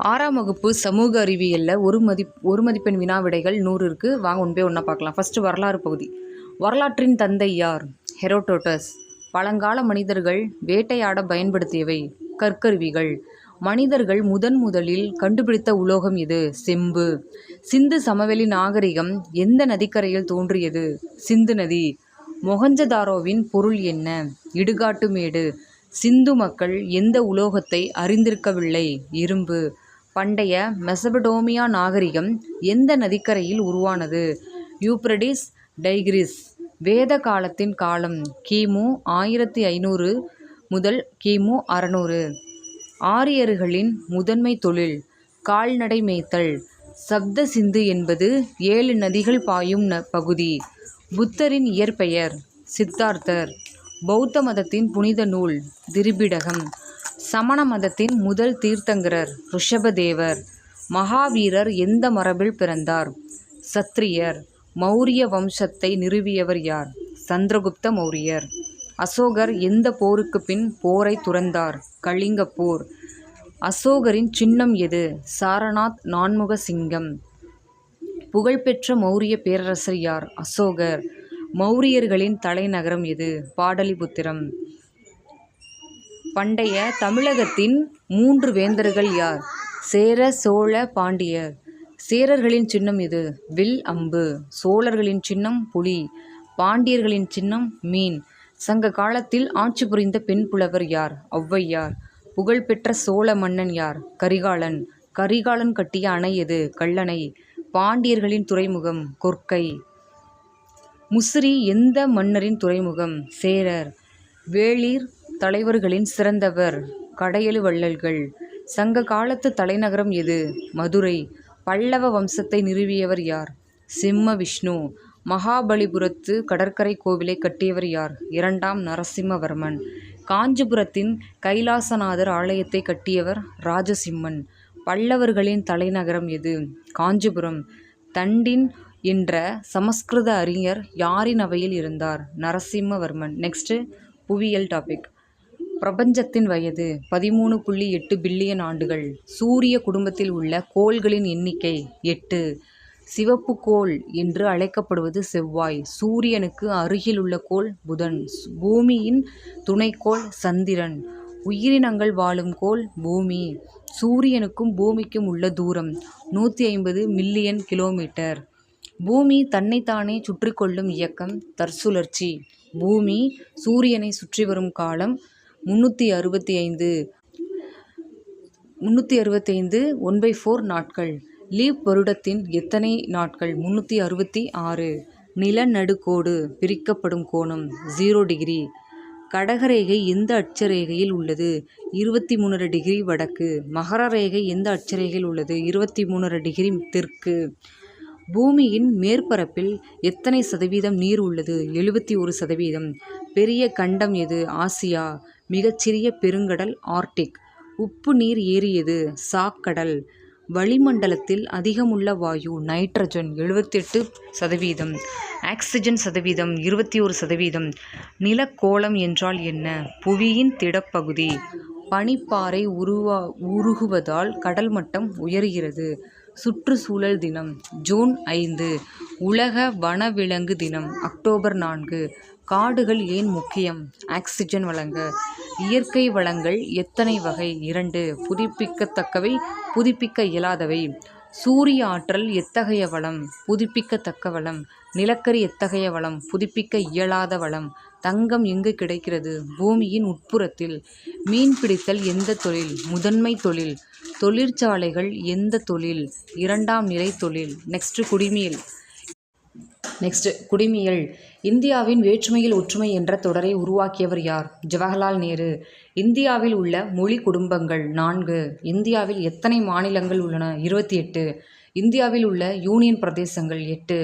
6ஆம் வகுப்பு சமூக அறிவியலில் ஒரு மதிப்பெண் வினா விடைகள் 100 இருக்குது. வாங்க ஒன்பே ஒன்றா பார்க்கலாம். ஃபஸ்ட்டு வரலாறு பகுதி. வரலாற்றின் தந்தை யார்? ஹெரோடோட்டஸ். பழங்கால மனிதர்கள் வேட்டையாட பயன்படுத்தியவை கற்கருவிகள். மனிதர்கள் முதலில் கண்டுபிடித்த உலோகம் எது? செம்பு. சிந்து சமவெளி நாகரிகம் எந்த நதிக்கரையில் தோன்றியது? சிந்து நதி. மொஹஞ்சதாரோவின் பொருள் என்ன? இடுகாட்டு மேடு. சிந்து மக்கள் எந்த உலோகத்தை அறிந்திருக்கவில்லை? இரும்பு. பண்டைய மெசபடோமியா நாகரிகம் எந்த நதிக்கரையில் உருவானது? Euphrates, Tigris. வேத காலத்தின் காலம் கிமு 1500 முதல் கிமு 600. ஆரியர்களின் முதன்மை தொழில் கால்நடை மேய்த்தல். சப்த சிந்து என்பது 7 நதிகள் பாயும் பகுதி. புத்தரின் இயற்பெயர் சித்தார்த்தர். பௌத்த மதத்தின் புனித நூல் திரிபிடகம். சமண மதத்தின் முதல் தீர்த்தங்கரர் ரிஷபதேவர். மகாவீரர் எந்த மரபில் பிறந்தார்? சத்திரியர். மௌரிய வம்சத்தை நிறுவியவர் யார்? சந்திரகுப்த மௌரியர். அசோகர் எந்த போருக்கு பின் போரை துறந்தார்? கலிங்க போர். அசோகரின் சின்னம் எது? சாரநாத் நான்முக சிங்கம். புகழ்பெற்ற மௌரிய பேரரசர் யார்? அசோகர். மௌரியர்களின் தலைநகரம் எது? பாடலிபுத்திரம். பண்டைய தமிழகத்தின் 3 வேந்தர்கள் யார்? சேர, சோழ, பாண்டியர். சேரர்களின் சின்னம் எது? வில், அம்பு. சோழர்களின் சின்னம் புலி. பாண்டியர்களின் சின்னம் மீன். சங்க காலத்தில் ஆட்சி புரிந்த பெண் புலவர் யார்? ஔவையார். புகழ்பெற்ற சோழ மன்னன் யார்? கரிகாலன். கரிகாலன் கட்டிய அணை எது? கல்லணை. பாண்டியர்களின் துறைமுகம் கொற்கை. முசிறி எந்த மன்னரின் துறைமுகம்? சேரர். வேளிர் தலைவர்களின் சிறந்தவர் கடையெழு வள்ளல்கள். சங்க காலத்து தலைநகரம் எது? மதுரை. பல்லவ வம்சத்தை நிறுவியவர் யார்? சிம்ம விஷ்ணு. மகாபலிபுரத்து கடற்கரை கோவிலை கட்டியவர் யார்? 2ஆம் நரசிம்மவர்மன். காஞ்சிபுரத்தின் கைலாசநாதர் ஆலயத்தை கட்டியவர் ராஜசிம்மன். பல்லவர்களின் தலைநகரம் எது? காஞ்சிபுரம். தண்டின் என்ற சமஸ்கிருத அறிஞர் யாரின் அவையில் இருந்தார்? நரசிம்மவர்மன். நெக்ஸ்ட்டு புவியியல் டாபிக். பிரபஞ்சத்தின் வயது 13.8 பில்லியன் ஆண்டுகள். சூரிய குடும்பத்தில் உள்ள கோள்களின் எண்ணிக்கை 8. சிவப்பு கோள் என்று அழைக்கப்படுவது செவ்வாய். சூரியனுக்கு அருகில் உள்ள கோள் புதன். பூமியின் துணைக்கோள் சந்திரன். உயிரினங்கள் வாழும் கோள் பூமி. சூரியனுக்கும் பூமிக்கும் உள்ள தூரம் 150 மில்லியன் கிலோமீட்டர். பூமி தன்னைத்தானே சுற்றி கொள்ளும் இயக்கம் தற்சுழற்சி. பூமி சூரியனை சுற்றி வரும் காலம் 365 1/4 நாட்கள். லீப் வருடத்தின் எத்தனை நாட்கள்? 366. நிலநடுக்கோடு பிரிக்கப்படும் கோணம் 0 டிகிரி. கடகரேகை எந்த அட்சரேகையில் உள்ளது? 23 டிகிரி வடக்கு. மகர ரேகை எந்த அட்சரேகையில் உள்ளது? 23 டிகிரி தெற்கு. பூமியின் மேற்பரப்பில் எத்தனை சதவீதம் நீர் உள்ளது? 71%. பெரிய கண்டம் எது? ஆசியா. மிகச்சிறிய பெருங்கடல் ஆர்க்டிக். உப்பு நீர் ஏறியது? சாக்கடல். வளிமண்டலத்தில் அதிகமுள்ள வாயு நைட்ரஜன் 78%. ஆக்சிஜன் சதவீதம் 21%. நிலக்கோளம் என்றால் என்ன? புவியின் திடப்பகுதி. பனிப்பாறை உருகுவதால் கடல் மட்டம் உயர்கிறது. சுற்றுச்சூழல் தினம் ஜூன் 5. உலக வனவிலங்கு தினம் அக்டோபர் 4. காடுகள் ஏன் முக்கியம்? ஆக்சிஜன் வழங்க. இயற்கை வளங்கள் எத்தனை வகை? 2. புதுப்பிக்கத்தக்கவை, புதுப்பிக்க இயலாதவை. சூரிய ஆற்றல் எத்தகைய வளம்? புதுப்பிக்கத்தக்க வளம். நிலக்கரி எத்தகைய வளம்? புதுப்பிக்க இயலாத வளம். தங்கம் எங்கு கிடைக்கிறது? பூமியின் உட்புறத்தில். மீன்பிடித்தல் எந்த தொழில்? முதன்மை தொழில். தொழிற்சாலைகள் எந்த தொழில்? 2ஆம் நிலை தொழில். குடிமியல். இந்தியாவின் வேற்றுமையில் ஒற்றுமை என்ற தொடரை உருவாக்கியவர் யார்? ஜவஹர்லால் நேரு. இந்தியாவில் உள்ள மொழி குடும்பங்கள் 4. இந்தியாவில் எத்தனை மாநிலங்கள் உள்ளன? 28. இந்தியாவில் உள்ள யூனியன் பிரதேசங்கள் 8.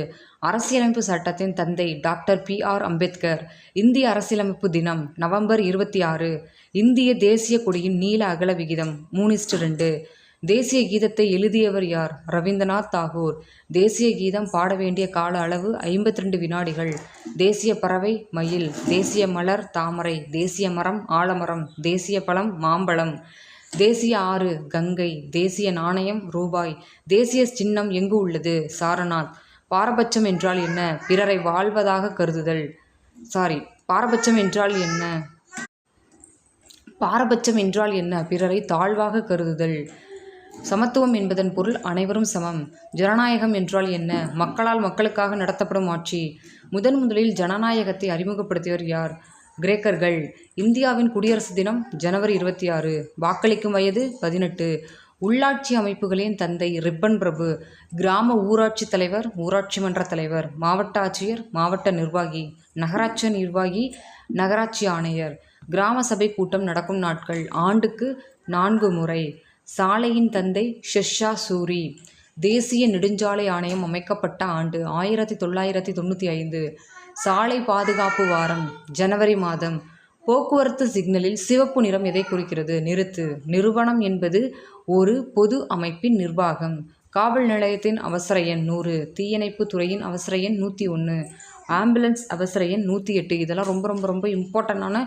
அரசியலமைப்பு சட்டத்தின் தந்தை டாக்டர் பி.ஆர். அம்பேத்கர். இந்திய அரசியலமைப்பு தினம் நவம்பர் 26. இந்திய தேசிய கொடியின் நீள அகல விகிதம் 3:2. தேசிய கீதத்தை எழுதியவர் யார்? ரவீந்திரநாத் தாகூர். தேசிய கீதம் பாட வேண்டிய கால அளவு 52 வினாடிகள். தேசிய பறவை மயில். தேசிய மலர் தாமரை. தேசிய மரம் ஆலமரம். தேசிய பழம் மாம்பழம். தேசிய ஆறு கங்கை. தேசிய நாணயம் ரூபாய். தேசிய சின்னம் எங்கு உள்ளது? சாரநாத். பாரபட்சம் என்றால் என்ன? பிறரை வாழ்வதாக கருதுதல். பாரபட்சம் என்றால் என்ன? பாரபட்சம் என்றால் என்ன? பிறரை தாழ்வாக கருதுதல். சமத்துவம் என்பதன் பொருள் அனைவரும் சமம். ஜனநாயகம் என்றால் என்ன? மக்களால் மக்களுக்காக நடத்தப்படும் ஆட்சி. முதலில் ஜனநாயகத்தை அறிமுகப்படுத்தியவர் யார்? கிரேக்கர்கள். இந்தியாவின் குடியரசு தினம் ஜனவரி 26. வாக்களிக்கும் வயது 18. உள்ளாட்சி அமைப்புகளின் தந்தை ரிப்பன் பிரபு. கிராம ஊராட்சி தலைவர், ஊராட்சி மன்ற தலைவர். மாவட்ட ஆட்சியர், மாவட்ட நிர்வாகி. நகராட்சி நிர்வாகி, நகராட்சி ஆணையர். கிராம சபை கூட்டம் நடக்கும் நாட்கள் ஆண்டுக்கு 4 முறை. சாலையின் தந்தை ஷெர்ஷா சூரி. தேசிய நெடுஞ்சாலை ஆணையம் அமைக்கப்பட்ட ஆண்டு 1995. சாலை பாதுகாப்பு வாரம் ஜனவரி மாதம். போக்குவரத்து சிக்னலில் சிவப்பு நிறம் எதை குறிக்கிறது? நிறுத்து. நிறுவனம் என்பது ஒரு பொது அமைப்பின் நிர்வாகம். காவல் நிலையத்தின் அவசர எண் 100. தீயணைப்பு துறையின் அவசர எண் 101. ஆம்புலன்ஸ் அவசர எண் 108. இதெல்லாம் ரொம்ப ரொம்ப ரொம்ப இம்பார்ட்டண்டான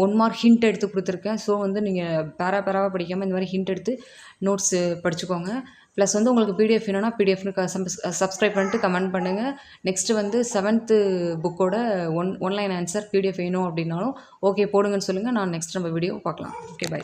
1 மார்க் ஹிண்ட் எடுத்து கொடுத்துருக்கேன். ஸோ நீங்கள் பேராவாக படிக்காமல் இந்த மாதிரி ஹிண்ட் எடுத்து நோட்ஸு படிச்சுக்கோங்க. ப்ளஸ் உங்களுக்கு பிடிஎஃப் வேணும்னா பிடிஎஃப்னு சப்ஸ்கிரைப் பண்ணிட்டு கமெண்ட் பண்ணுங்கள். நெக்ஸ்ட்டு 7th புக்கோட ஒன்லைன் ஆன்சர் பிடிஎஃப் வேணும் அப்படின்னாலும் ஓகே போடுங்கன்னு சொல்லுங்கள். நான் நெக்ஸ்ட் நம்ம வீடியோ பார்க்கலாம். Okay, by.